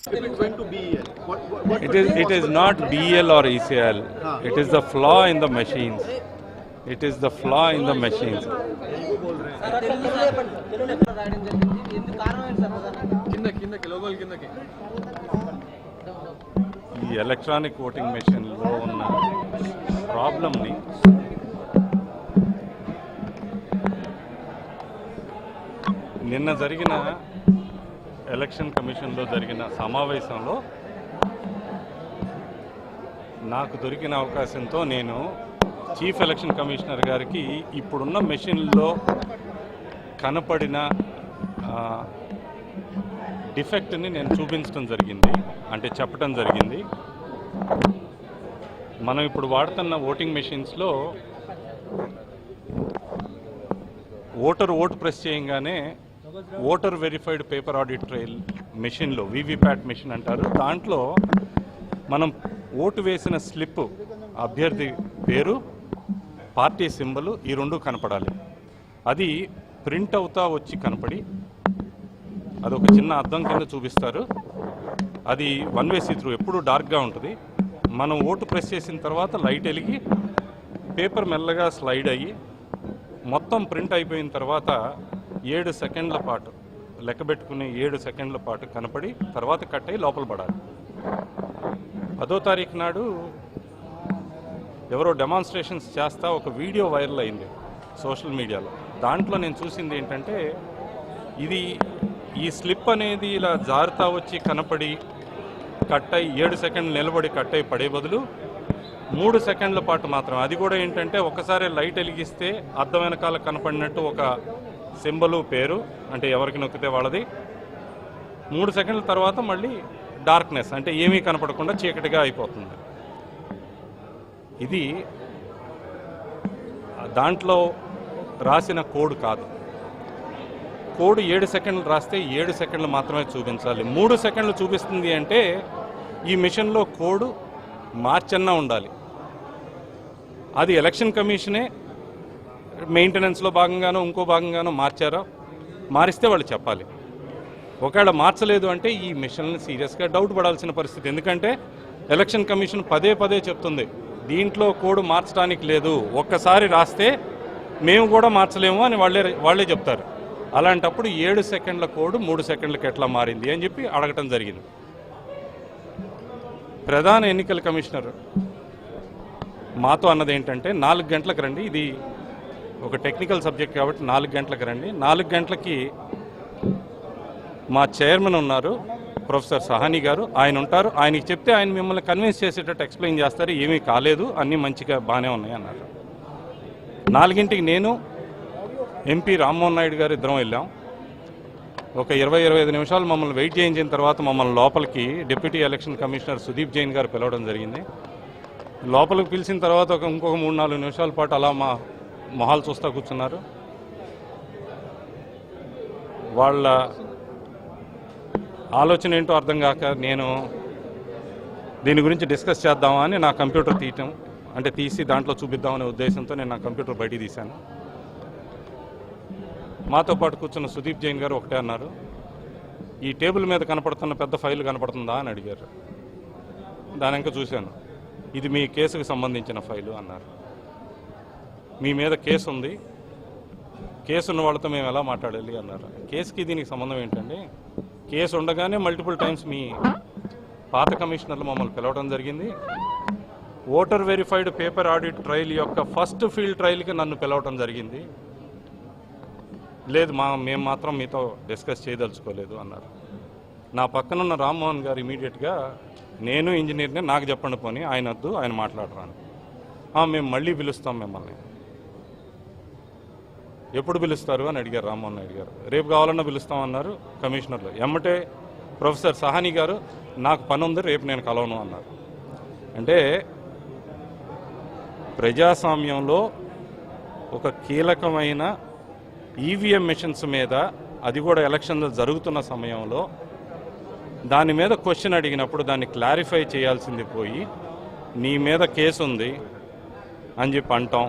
If it went to BEL, what It is not BEL or ECL. It is the flaw in the machines. It is the flaw in the machines. ఈ electronic voting మెషిన్లో ఉన్న ప్రాబ్లమ్ని నిన్న జరిగిన election కమిషన్లో జరిగిన సమావేశంలో నాకు దొరికిన అవకాశంతో నేను చీఫ్ ఎలక్షన్ కమిషనర్ గారికి ఇప్పుడున్న మెషిన్లో కనపడిన డిఫెక్ట్ని నేను చూపించడం జరిగింది, అంటే చెప్పడం జరిగింది. మనం ఇప్పుడు వాడుతున్న ఓటింగ్ మెషిన్స్లో ఓటు ప్రెస్ చేయగానే voter verified paper audit trial మెషిన్లో వీవీప్యాట్ మెషిన్ అంటారు, దాంట్లో మనం ఓటు వేసిన స్లిప్, అభ్యర్థి పేరు, పార్టీ సింబల్ ఈ రెండు కనపడాలి. అది ప్రింట్ అవుతా వచ్చి కనపడి అదొక చిన్న అద్దం కింద చూపిస్తారు. అది వన్ వే సీ త్రూ, ఎప్పుడు డార్క్గా ఉంటుంది. మనం ఓటు ప్రెస్ చేసిన తర్వాత లైట్ వెలిగి పేపర్ మెల్లగా స్లైడ్ అయ్యి మొత్తం ప్రింట్ అయిపోయిన తర్వాత 7 సెకండ్ల పాటు లెక్కబెట్టుకునే 7 సెకండ్ల పాటు కనపడి తర్వాత కట్ అయ్యి లోపల పడాలి. 10వ తారీఖు నాడు ఎవరో డెమాన్స్ట్రేషన్స్ చేస్తా ఒక వీడియో వైరల్ అయింది సోషల్ మీడియాలో. దాంట్లో నేను చూసింది ఏంటంటే, ఇది ఈ స్లిప్ అనేది ఇలా జారుతా వచ్చి కనపడి కట్ అయ్యి 7 సెకండ్లు నిలబడి కట్ అయ్యి పడే బదులు 3 సెకండ్ల పాటు మాత్రం, అది కూడా ఏంటంటే ఒకసారి లైట్ వెలిగిస్తే అద్దం వెనకాల కనపడినట్టు ఒక సింబలు, పేరు, అంటే ఎవరికి నొక్కితే వాళ్ళది. 3 సెకండ్ల తర్వాత మళ్ళీ డార్క్నెస్, అంటే ఏమీ కనపడకుండా చీకటిగా అయిపోతుంది. ఇది దాంట్లో రాసిన కోడ్ కాదు. కోడ్ 7 సెకండ్లు రాస్తే 7 సెకండ్లు మాత్రమే చూపించాలి. 3 సెకండ్లు చూపిస్తుంది అంటే ఈ మిషన్లో కోడ్ మార్చన్నా ఉండాలి. అది ఎలక్షన్ కమిషనే మెయింటెనెన్స్లో భాగంగానో ఇంకో భాగంగానో మార్చారో, మారిస్తే వాళ్ళు చెప్పాలి. ఒకవేళ మార్చలేదు అంటే ఈ మిషన్ని సీరియస్గా డౌట్ పడాల్సిన పరిస్థితి. ఎందుకంటే ఎలక్షన్ కమిషన్ పదే పదే చెప్తుంది దీంట్లో కోడ్ మార్చడానికి లేదు, ఒక్కసారి రాస్తే మేము కూడా మార్చలేము అని వాళ్ళే చెప్తారు. అలాంటప్పుడు 7 సెకండ్ల కోడ్ 3 సెకండ్లకి ఎట్లా మారింది అని చెప్పి అడగటం జరిగింది. ప్రధాన ఎన్నికల కమిషనర్ మాతో అన్నది ఏంటంటే 4 గంటలకు రండి, ఇది ఒక టెక్నికల్ సబ్జెక్ట్ కాబట్టి 4 గంటలకు రండి. 4 గంటలకి మా చైర్మన్ ఉన్నారు ప్రొఫెసర్ సహానీ గారు, ఆయన ఉంటారు. ఆయనకి చెప్తే ఆయన మిమ్మల్ని కన్విన్స్ చేసేటట్టు ఎక్స్ప్లెయిన్ చేస్తారు, ఏమీ కాలేదు, అన్నీ మంచిగా బాగానే ఉన్నాయి అన్నారు. 4 నేను ఎంపీ రామ్మోహన్ నాయుడు గారు ఇద్దరం వెళ్ళాం. ఒక 20-25 నిమిషాలు మమ్మల్ని వెయిట్ చేయించిన తర్వాత మమ్మల్ని లోపలికి deputy election commissioner Sudeep Jain గారు పిలవడం జరిగింది. లోపలికి పిలిచిన తర్వాత ఇంకొక 3-4 నిమిషాల పాటు అలా మా మొహాలు చూస్తూ కూర్చున్నారు. వాళ్ళ ఆలోచన ఏంటో అర్థం కాక నేను దీని గురించి డిస్కస్ చేద్దామా అని నా కంప్యూటర్ తీసి దాంట్లో చూపిద్దామనే ఉద్దేశంతో నేను నా కంప్యూటర్ బయటికి తీశాను. మాతో పాటు కూర్చున్న సుదీప్ జైన్ గారు ఒకటే అన్నారు, ఈ టేబుల్ మీద కనపడుతున్న పెద్ద ఫైల్ కనపడుతుందా అని అడిగారు. దాని ఇంకా చూశాను, ఇది మీ కేసుకు సంబంధించిన ఫైలు అన్నారు. మీ మీద కేసు ఉంది, కేసు ఉన్న వాళ్ళతో మేము ఎలా మాట్లాడాలి అన్నారు. కేసుకి దీనికి సంబంధం ఏంటండి? కేసు ఉండగానే మల్టిపుల్ టైమ్స్ మీ పాత కమిషనర్లు మమ్మల్ని పిలవడం జరిగింది. Voter verified paper audit trial యొక్క ఫస్ట్ ఫీల్డ్ ట్రయల్కి నన్ను పిలవడం జరిగింది. లేదు మేము మాత్రం మీతో డిస్కస్ చేయదలుచుకోలేదు అన్నారు. నా పక్కనున్న రామ్మోహన్ గారు ఇమీడియట్గా, నేను ఇంజనీర్ని, నాకు చెప్పండి పోనీ, ఆయన వద్దు, ఆయన మాట్లాడరాను. మేము మళ్ళీ పిలుస్తాం మిమ్మల్ని. ఎప్పుడు పిలుస్తారు అని అడిగారు రామ్మోహన్ నాయుడు గారు. రేపు కావాలన్నా పిలుస్తామన్నారు కమిషనర్లు. ఎమ్మటే ప్రొఫెసర్ సహానీ గారు, నాకు పని ఉంది, రేపు నేను కలవను అన్నారు. అంటే ప్రజాస్వామ్యంలో ఒక కీలకమైన ఈవీఎం మెషిన్స్ మీద, అది కూడా ఎలక్షన్లు జరుగుతున్న సమయంలో దాని మీద క్వశ్చన్ అడిగినప్పుడు దాన్ని క్లారిఫై చేయాల్సింది పోయి నీ మీద కేసు ఉంది అని చెప్పి అంటాం.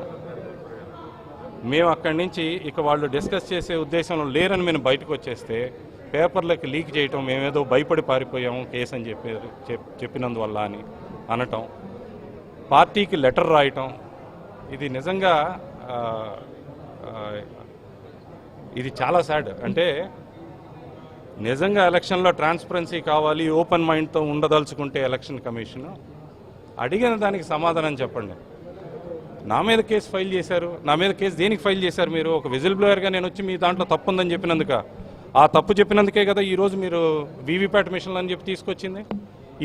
మేము అక్కడి నుంచి ఇక వాళ్ళు డిస్కస్ చేసే ఉద్దేశంలో లేరని మేము బయటకు వచ్చేస్తే పేపర్లకి లీక్ చేయటం, మేమేదో భయపడి పారిపోయాము కేసు అని చెప్పినందువల్ల అని అనటం, పార్టీకి లెటర్ రాయటం, ఇది నిజంగా ఇది చాలా సాడ్. అంటే నిజంగా ఎలక్షన్లో ట్రాన్స్పరెన్సీ కావాలి, ఓపెన్ మైండ్తో ఉండదలుచుకుంటే ఎలక్షన్ కమిషన్ అడిగిన దానికి సమాధానం చెప్పండి. నా మీద కేసు ఫైల్ చేశారు, నా మీద కేసు దేనికి ఫైల్ చేశారు మీరు? ఒక విజిల్ బ్లోయర్గా నేను వచ్చి మీ దాంట్లో తప్పు ఉందని చెప్పినందుక, ఆ తప్పు చెప్పినందుకే కదా ఈరోజు మీరు వీవీప్యాట్ మిషన్లు అని చెప్పి తీసుకొచ్చింది.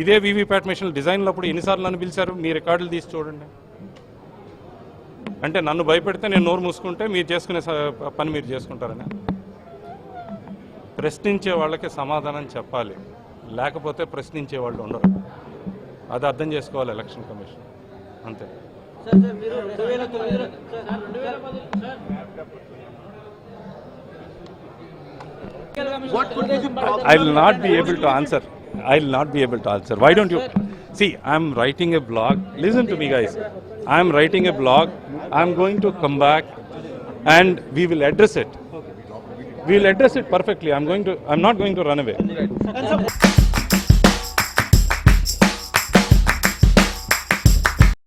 ఇదే వీవీప్యాట్ మిషన్లు డిజైన్లు అప్పుడు ఎన్నిసార్లు నన్ను పిలిచారు? మీ రికార్డులు తీసి చూడండి. అంటే నన్ను భయపెడితే నేను నోరు మూసుకుంటే మీరు చేసుకునే పని మీరు చేసుకుంటారని. ప్రశ్నించే వాళ్ళకి సమాధానం చెప్పాలి, లేకపోతే ప్రశ్నించే వాళ్ళు ఉండరు. అది అర్థం చేసుకోవాలి ఎలక్షన్ కమిషన్, అంతే. I will not be able to answer. I will not be able to answer. Why don't you? See, I am writing a blog. Listen to me, guys. I am writing a blog. I am going to come back and we will address it. We will address it perfectly. I'm not going to run away.